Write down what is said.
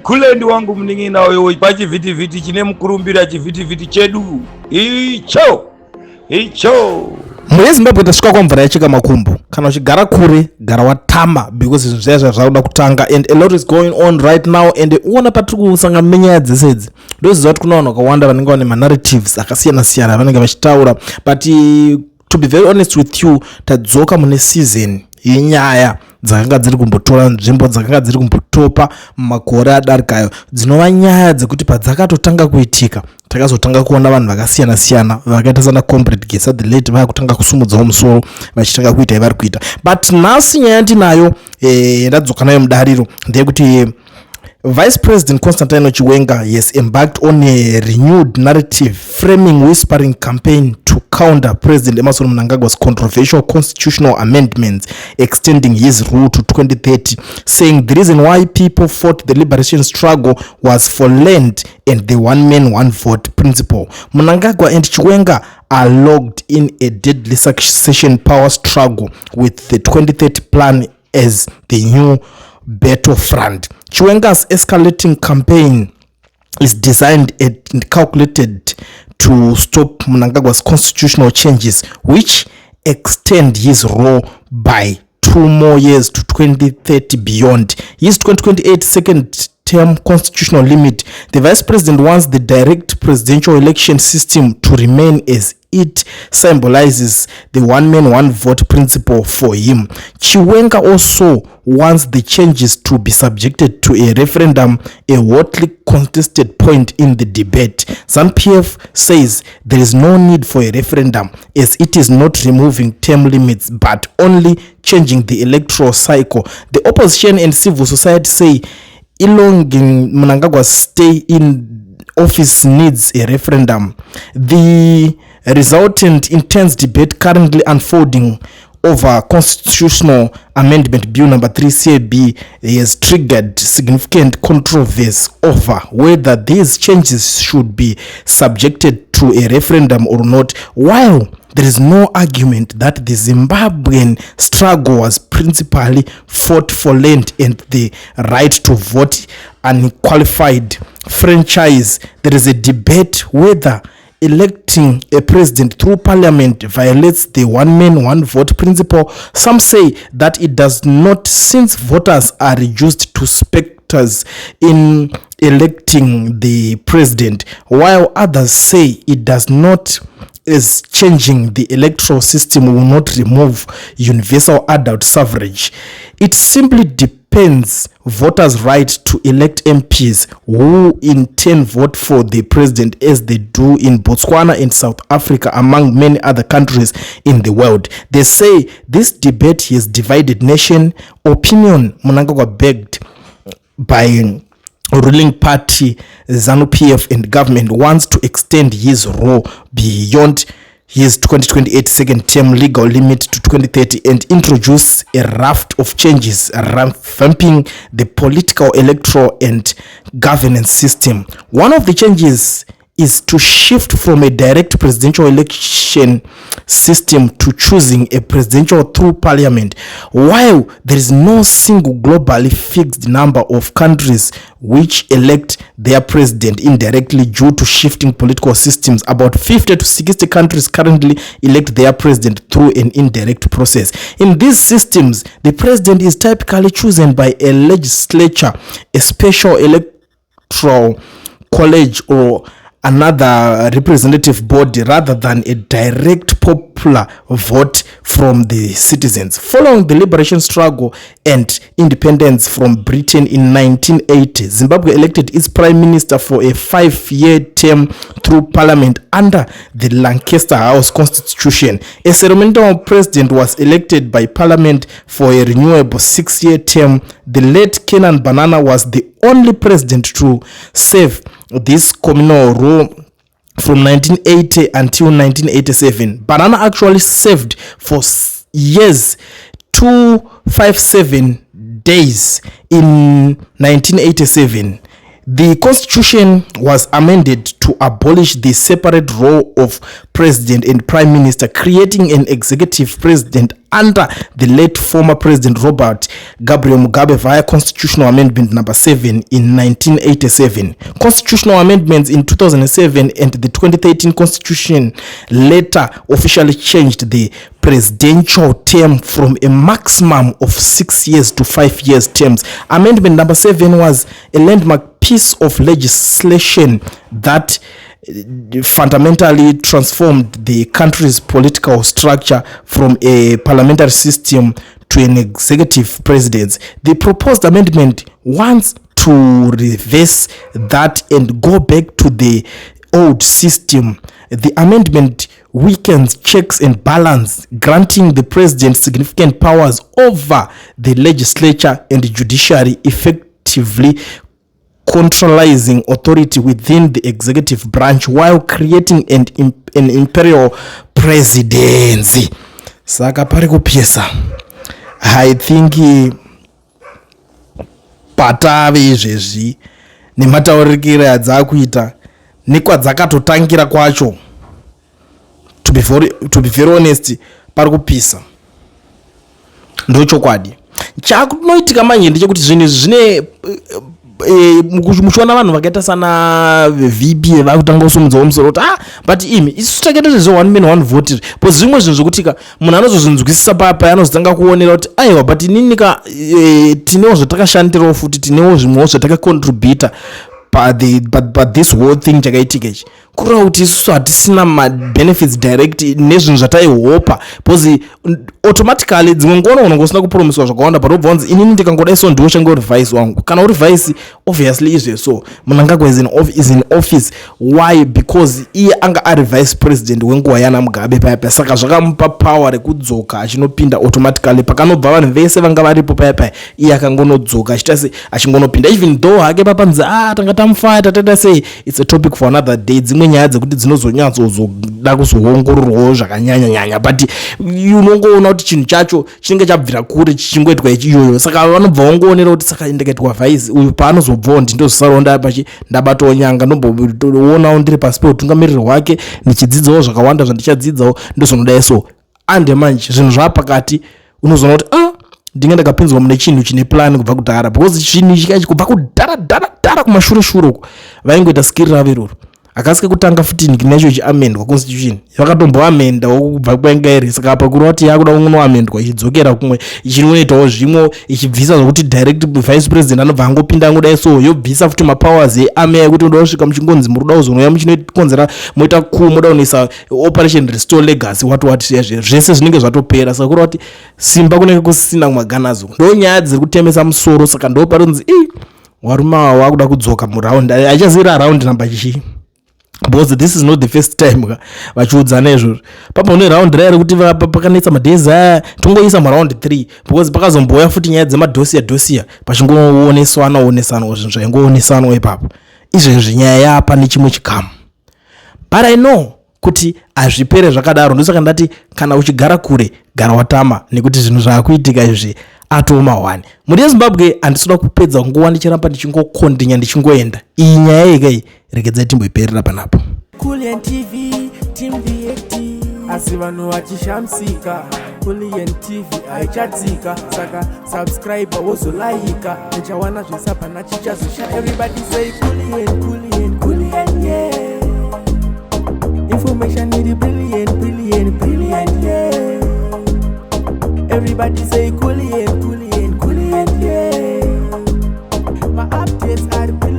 Kulendi wangu mningina wewe pachi viti chine mkurumbira chiviti chedu icho muri Zimbabwe tasvika kwa mvura yacheka makumbo kana uchigara kure gara watama because zvinhu zvaya zvauda kutanga and a lot is going on right now and uona patiri kusanga menyaya dzesedzi ndoziva kuti kuna vanhu vakawanda vanenge vane manarratives akasiyana vanenge vachitaura but to be very honest with you tadzoka mune season yenyaya dzakanga dziri kumbotora nzvimbo dzakanga dziri kumbotopa makore adarikayo dzinova nyaya dzekuti padzakatotanga kuitika takazotanga kuona vanhu vakasiyana vakaita sana comrade Gesa the late vakutanga kusumudzawo musoro vachitanga kuita ivari kuita but nhasi nyaya yandinayo yandadzoka nayo mudariro ndeyekuti Vice President Constantine Chiwenga has embarked on a renewed narrative framing whispering campaign to counter President Emerson Mnangagwa's controversial constitutional amendments extending his rule to 2030, saying the reason why people fought the liberation struggle was for land and the one man one vote principle. Mnangagwa and Chiwenga are locked in a deadly succession power struggle with the 2030 plan as the new battlefront. Chiwenga's escalating campaign is designed and calculated to stop Mnangagwa's constitutional changes, which extend his role by 2 more years to 2030 beyond his 2028 second term constitutional limit. The vice president wants the direct presidential election system to remain as it symbolizes the one man one vote principle for him. Chiwenga also wants the changes to be subjected to a referendum, a hotly contested point in the debate. ZANU-PF says there is no need for a referendum as it is not removing term limits but only changing the electoral cycle. The opposition and civil society say elongating Mnangagwa's stay in office needs a referendum. The resultant intense debate currently unfolding over constitutional amendment bill number 3 CAB has triggered significant controversy over whether these changes should be subjected to a referendum or not, while there is no argument that the Zimbabwean struggle was principally fought for land and the right to vote unqualified franchise. There is a debate whether electing a president through parliament violates the one man one vote principle. Some say that it does not, since voters are reduced to spectators in electing the president, while others say it does not, as changing the electoral system will not remove universal adult suffrage. It simply depends voters' right to elect MPs who in turn vote for the president, as they do in Botswana and South Africa, among many other countries in the world. They say this debate has divided nation opinion. Mnangagwa begged by ruling party ZANU-PF and government wants to extend his role beyond his 2028 second term legal limit to 2030 and introduce a raft of changes revamping the political, electoral and governance system. One of the changes is to shift from a direct presidential election system to choosing a presidential through parliament. While there is no single globally fixed number of countries which elect their president indirectly due to shifting political systems, about 50 to 60 countries currently elect their president through an indirect process. In these systems, the president is typically chosen by a legislature, a special electoral college or another representative body rather than a direct popular vote from the citizens. Following the liberation struggle and independence from Britain in 1980, Zimbabwe elected its prime minister for a 5-year term through parliament under the Lancaster House Constitution. A ceremonial president was elected by parliament for a renewable 6-year term. The late Kenan Banana was the only president to serve this communal role from 1980 until 1987. Banana actually served for years, 257 days in 1987. The constitution was amended to abolish the separate role of president and prime minister, creating an executive president under the late former president Robert Gabriel Mugabe via constitutional amendment number 7 in 1987. Constitutional amendments in 2007 and the 2013 constitution later officially changed the presidential term from a maximum of 6 years to 5 years terms. Amendment number 7 was a landmark piece of legislation that fundamentally transformed the country's political structure from a parliamentary system to an executive presidency. The proposed amendment wants to reverse that and go back to the old system. The amendment weakens checks and balance, granting the president significant powers over the legislature and the judiciary, effectively centralizing authority within the executive branch while creating an imperial presidency. Saka pari kupisa, I think patave izvezvi nemataurikiro adzakuita nekwadzakatotangira kwacho, to be very honest, pari kupisa ndochokwadi. Chakunoitika manje ndechekuti zvinhu zvine muchiona vanhu vakaita sana VP vakutanga kusumudzawo musoro kuti but imi isu takaita zvezvo 1 man 1 vote po zvimwe zvinhu zvokutika munhu anozozvinzwisisa papa anozotanga kuonera kuti aiwa but ininika tinewo zvatakashandirawo futi tinewo zvimwewo zvatakacontributa but this whole thing chakaitika ichi kureva kuti isusu hatisina mabenefits direct nezvinhu zvataihopa because automatically dzimwe nguva unongosina kupromiswa zvakawanda but obva wanzi inini ndikangoda iso ndiwo change uri vice wangu kana uri vice obviously izveso Mnangagwa is in office. Why? Because iye anga ari vice president wenguva yana Mugabe paya saka zvakamupa power rekudzoka achinopinda automatically pakanobva vanhu vese vanga varipo paya iye akangonodzoka achingonopinda even though hake papanzi tanga tamufaya tatenda sei it's a topic for another day. Dzimwe nyaya dzekuti dzinozonyatsozoda kuzoongororwawo zvakanyanya but unongoona kuti chinhu chacho chinenge chabvira kure chichingoitwa ichiyoyo saka vanobva vangoonera kuti saka ndakaitwa vice uyu paanozobvawo ndindozisaronda pachi ndabatawo nyanga ndomboonawo ndiri pasi peutungamiriri hwake ndichidzidzawo zvakawanda zvandichadzidzawo ndozvinoda so ande manje zvinhu zvapakati unozoona kuti ndinge ndakapinzwa mune chinhu chine plan kubva kudhara because chinhu chikachi kubva kudhara kumashure uko vaingoita skiri ravo iroro akasika kutanga futi nacho chiamendwa constitution vakatomboamendawo kubva kwainga iri saka apa kureva kuti yakuda kunoamendwa ichidzokera kumwe ichinoitawo zvimwe ichibvisa zvokuti direct vice president anobva angopinda angoda so yobvisa futi mapowers earmy yekuti muda kusvika muchingonzi muruda kuzonouya muchinokonzera moita muda kunoisa operation restore legacy what zvese zvinenge zvatopera saka kureva kuti simba kunenge kusina kumaganazo ndo nyaya dziri kutemesa musoro saka ndo parinzi warume wakuda kudzoka muraundi achazira raundi namba chichi because this is not the first time vachiudzana izvozvo papa une round rare kuti pakanetsa madhezi aya tongoisa muround 3 because pakazomboya futi nyaya dzemadhosiya pachingoonesana zvinhu zvaingoonesanwa ipapo izvezvi nyaya yapa nechimwe chikamu but I know kuti hazvipere zvakadaro ndosaka ndati kana uchigara kure gara watama nekuti zvinhu zvaakuitika izvi atoma 1 muri yeZimbabwe handisina kupedza nguva ndichiramba ndichingokondinya ndichingoenda iyi nyaya yekai regedzai timboiperera panapo Kulien TV Team VAT asi vanhu vachishamsika Kulien TV haichatsika saka subscribe wozolaika nechawana zvese pana chichazosha everybody say Kulien yeah information is brilliant yeah everybody say Kulien yeah my updates are